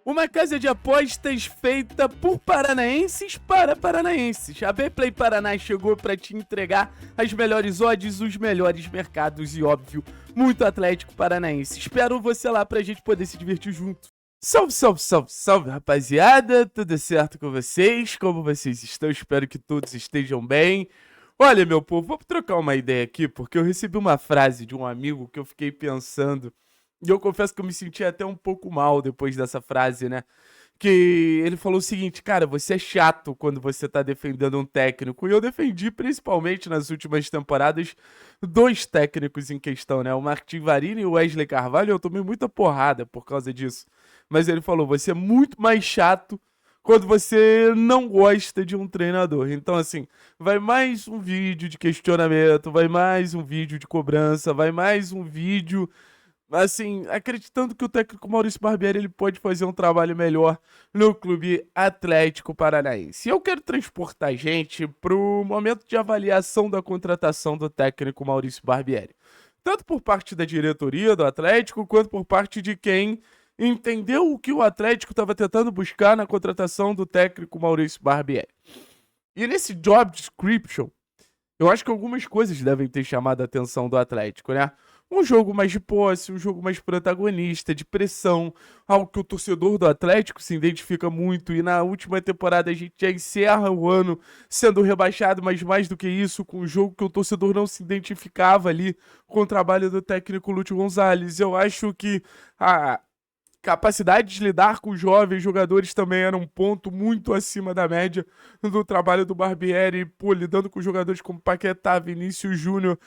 Uma casa de apostas feita por paranaenses para paranaenses. A Betplay Paraná chegou para te entregar as melhores odds, os melhores mercados e, óbvio, muito Atlético Paranaense. Espero você lá pra gente poder se divertir junto. Salve, salve, salve, salve, rapaziada. Tudo certo com vocês? Como vocês estão? Espero que todos estejam bem. Olha, meu povo, vamos trocar uma ideia aqui, porque eu recebi uma frase de um amigo que eu fiquei pensando. E eu confesso que eu me senti até um pouco mal depois dessa frase, né? Que ele falou o seguinte: cara, você é chato quando você tá defendendo um técnico. E eu defendi, principalmente nas últimas temporadas, dois técnicos em questão, né? O Martin Varini e o Wesley Carvalho. Eu tomei muita porrada por causa disso. Mas ele falou: você é muito mais chato quando você não gosta de um treinador. Então, assim, vai mais um vídeo de questionamento, vai mais um vídeo de cobrança, vai mais um vídeo, assim, acreditando que o técnico Maurício Barbieri ele pode fazer um trabalho melhor no Clube Atlético Paranaense. E eu quero transportar a gente para o momento de avaliação da contratação do técnico Maurício Barbieri. Tanto por parte da diretoria do Atlético, quanto por parte de quem entendeu o que o Atlético estava tentando buscar na contratação do técnico Maurício Barbieri. E nesse job description, eu acho que algumas coisas devem ter chamado a atenção do Atlético, né? Um jogo mais de posse, um jogo mais protagonista, de pressão, algo que o torcedor do Atlético se identifica muito. E na última temporada a gente já encerra o ano sendo rebaixado, mas mais do que isso, com um jogo que o torcedor não se identificava ali com o trabalho do técnico Lúcio Gonzalez. Eu acho que a capacidade de lidar com jovens jogadores também era um ponto muito acima da média do trabalho do Barbieri, pô, lidando com jogadores como Paquetá, Vinícius Júnior,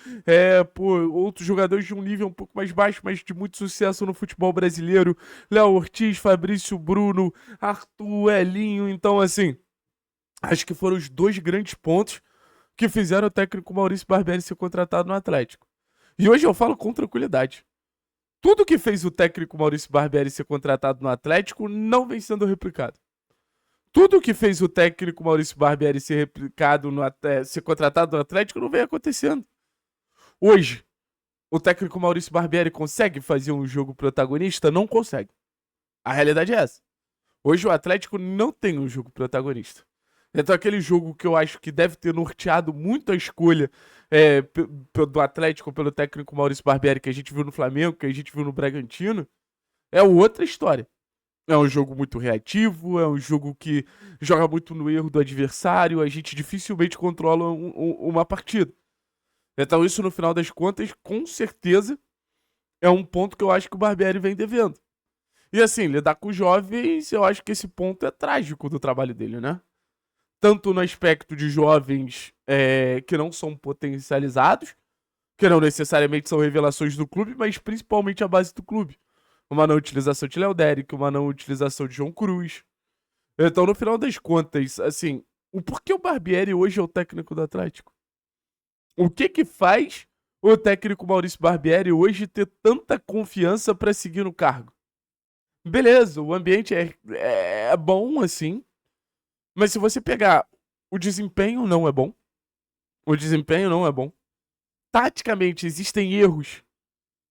outros jogadores de um nível um pouco mais baixo, mas de muito sucesso no futebol brasileiro, Léo Ortiz, Fabrício Bruno, Arthur, Elinho. Então, assim, acho que foram os dois grandes pontos que fizeram o técnico Maurício Barbieri ser contratado no Atlético. E hoje eu falo com tranquilidade. Tudo que fez o técnico Maurício Barbieri ser contratado no Atlético não vem sendo replicado. Tudo que fez o técnico Maurício Barbieri ser ser contratado no Atlético não vem acontecendo. Hoje, o técnico Maurício Barbieri consegue fazer um jogo protagonista? Não consegue. A realidade é essa. Hoje o Atlético não tem um jogo protagonista. Então aquele jogo que eu acho que deve ter norteado muito a escolha do Atlético pelo técnico Maurício Barbieri, que a gente viu no Flamengo, que a gente viu no Bragantino, é outra história. É um jogo muito reativo, é um jogo que joga muito no erro do adversário, a gente dificilmente controla uma partida. Então isso, no final das contas, com certeza, é um ponto que eu acho que o Barbieri vem devendo. E assim, lidar com jovens, eu acho que esse ponto é trágico do trabalho dele, né? Tanto no aspecto de jovens que não são potencializados, que não necessariamente são revelações do clube, mas principalmente a base do clube. Uma não utilização de Léo Dérico, uma não utilização de João Cruz. Então, no final das contas, assim, o porquê o Barbieri hoje é o técnico do Atlético? O que faz o técnico Maurício Barbieri hoje ter tanta confiança para seguir no cargo? Beleza, o ambiente é bom, assim, mas se você pegar, o desempenho não é bom. O desempenho não é bom. Taticamente existem erros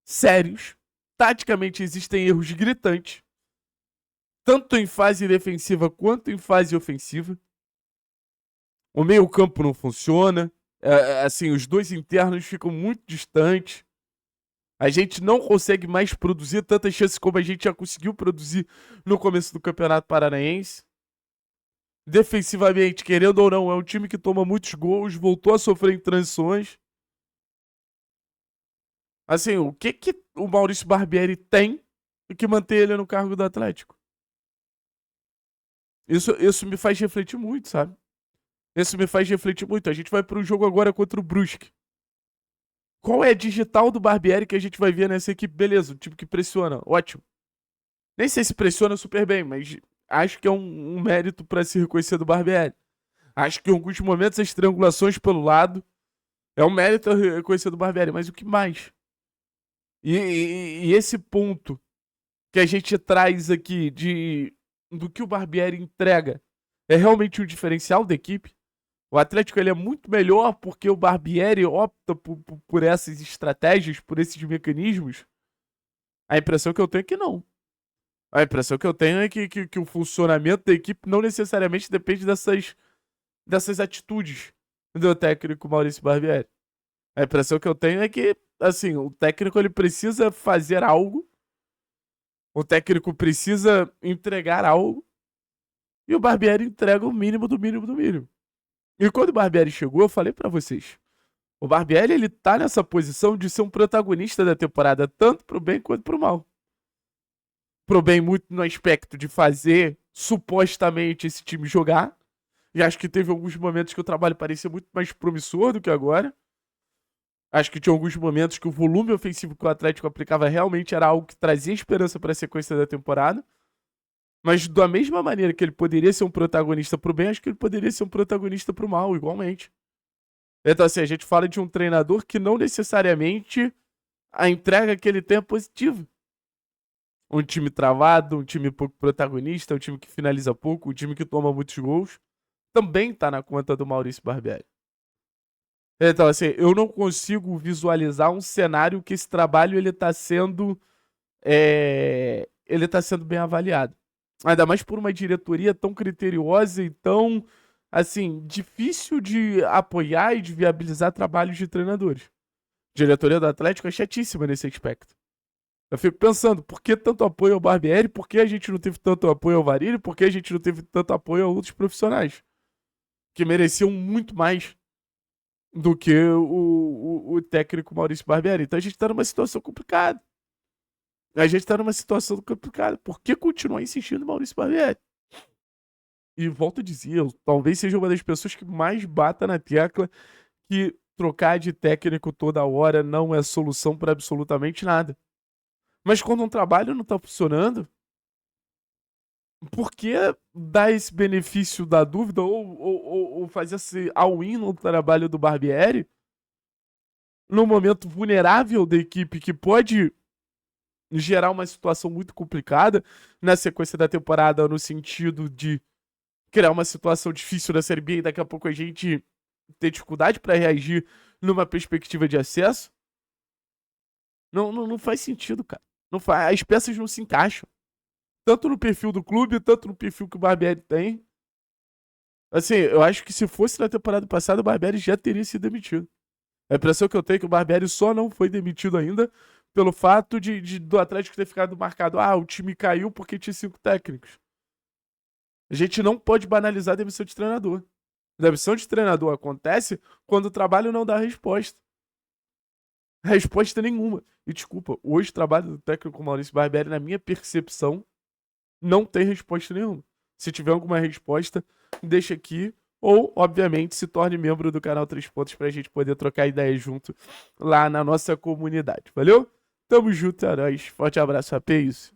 sérios. Taticamente existem erros gritantes. Tanto em fase defensiva quanto em fase ofensiva. O meio-campo não funciona. Assim, os dois internos ficam muito distantes. A gente não consegue mais produzir tantas chances como a gente já conseguiu produzir no começo do Campeonato Paranaense. Defensivamente, querendo ou não, é um time que toma muitos gols, voltou a sofrer em transições. Assim, o que o Maurício Barbieri tem que manter ele no cargo do Atlético? Isso me faz refletir muito, sabe? Isso me faz refletir muito. A gente vai para um jogo agora contra o Brusque. Qual é a digital do Barbieri que a gente vai ver nessa equipe? Beleza, o time que pressiona, ótimo. Nem sei se pressiona super bem, mas acho que é um mérito para se reconhecer do Barbieri. Acho que em alguns momentos as triangulações pelo lado é um mérito a reconhecer do Barbieri, mas o que mais? E esse ponto que a gente traz aqui do que o Barbieri entrega é realmente um diferencial da equipe. O Atlético ele é muito melhor porque o Barbieri opta por essas estratégias, por esses mecanismos. A impressão que eu tenho é que não. A impressão que eu tenho é que o funcionamento da equipe não necessariamente depende dessas atitudes do técnico Maurício Barbieri. A impressão que eu tenho é que, assim, o técnico ele precisa fazer algo, o técnico precisa entregar algo, e o Barbieri entrega o mínimo do mínimo do mínimo. E quando o Barbieri chegou, eu falei pra vocês, o Barbieri ele tá nessa posição de ser um protagonista da temporada, tanto pro bem quanto pro mal. Pro bem muito no aspecto de fazer, supostamente, esse time jogar, e acho que teve alguns momentos que o trabalho parecia muito mais promissor do que agora. Acho que tinha alguns momentos que o volume ofensivo que o Atlético aplicava realmente era algo que trazia esperança para a sequência da temporada. Mas da mesma maneira que ele poderia ser um protagonista pro bem, acho que ele poderia ser um protagonista pro mal, igualmente. Então, assim, a gente fala de um treinador que não necessariamente a entrega que ele tem é positiva. Um time travado, um time pouco protagonista, um time que finaliza pouco, um time que toma muitos gols, também tá na conta do Maurício Barbieri. Então, assim, eu não consigo visualizar um cenário que esse trabalho ele tá sendo bem avaliado. Ainda mais por uma diretoria tão criteriosa e tão, assim, difícil de apoiar e de viabilizar trabalhos de treinadores. A diretoria do Atlético é chatíssima nesse aspecto. Eu fico pensando, por que tanto apoio ao Barbieri? Por que a gente não teve tanto apoio ao Varilho? Por que a gente não teve tanto apoio a outros profissionais? Que mereciam muito mais do que o técnico Maurício Barbieri. Então a gente tá numa situação complicada. A gente tá numa situação complicada. Por que continuar insistindo no Maurício Barbieri? E volto a dizer, eu talvez seja uma das pessoas que mais bata na tecla que trocar de técnico toda hora não é solução para absolutamente nada. Mas quando um trabalho não tá funcionando, por que dar esse benefício da dúvida ou fazer esse all-in no trabalho do Barbieri num momento vulnerável da equipe que pode gerar uma situação muito complicada na sequência da temporada, no sentido de criar uma situação difícil na Série B e daqui a pouco a gente ter dificuldade para reagir numa perspectiva de acesso? Não faz sentido, cara. Não faz, as peças não se encaixam. Tanto no perfil do clube, tanto no perfil que o Barbieri tem. Assim, eu acho que se fosse na temporada passada, o Barbieri já teria sido demitido. A impressão que eu tenho é que o Barbieri só não foi demitido ainda pelo fato do Atlético ter ficado marcado. Ah, o time caiu porque tinha 5 técnicos. A gente não pode banalizar a demissão de treinador. A demissão de treinador acontece quando o trabalho não dá resposta. Resposta nenhuma. E desculpa, hoje o trabalho do técnico Maurício Barbieri, na minha percepção, não tem resposta nenhuma. Se tiver alguma resposta, deixa aqui. Ou, obviamente, se torne membro do canal 3 Pontos pra gente poder trocar ideia junto lá na nossa comunidade. Valeu? Tamo junto, é nóis. Forte abraço, é isso.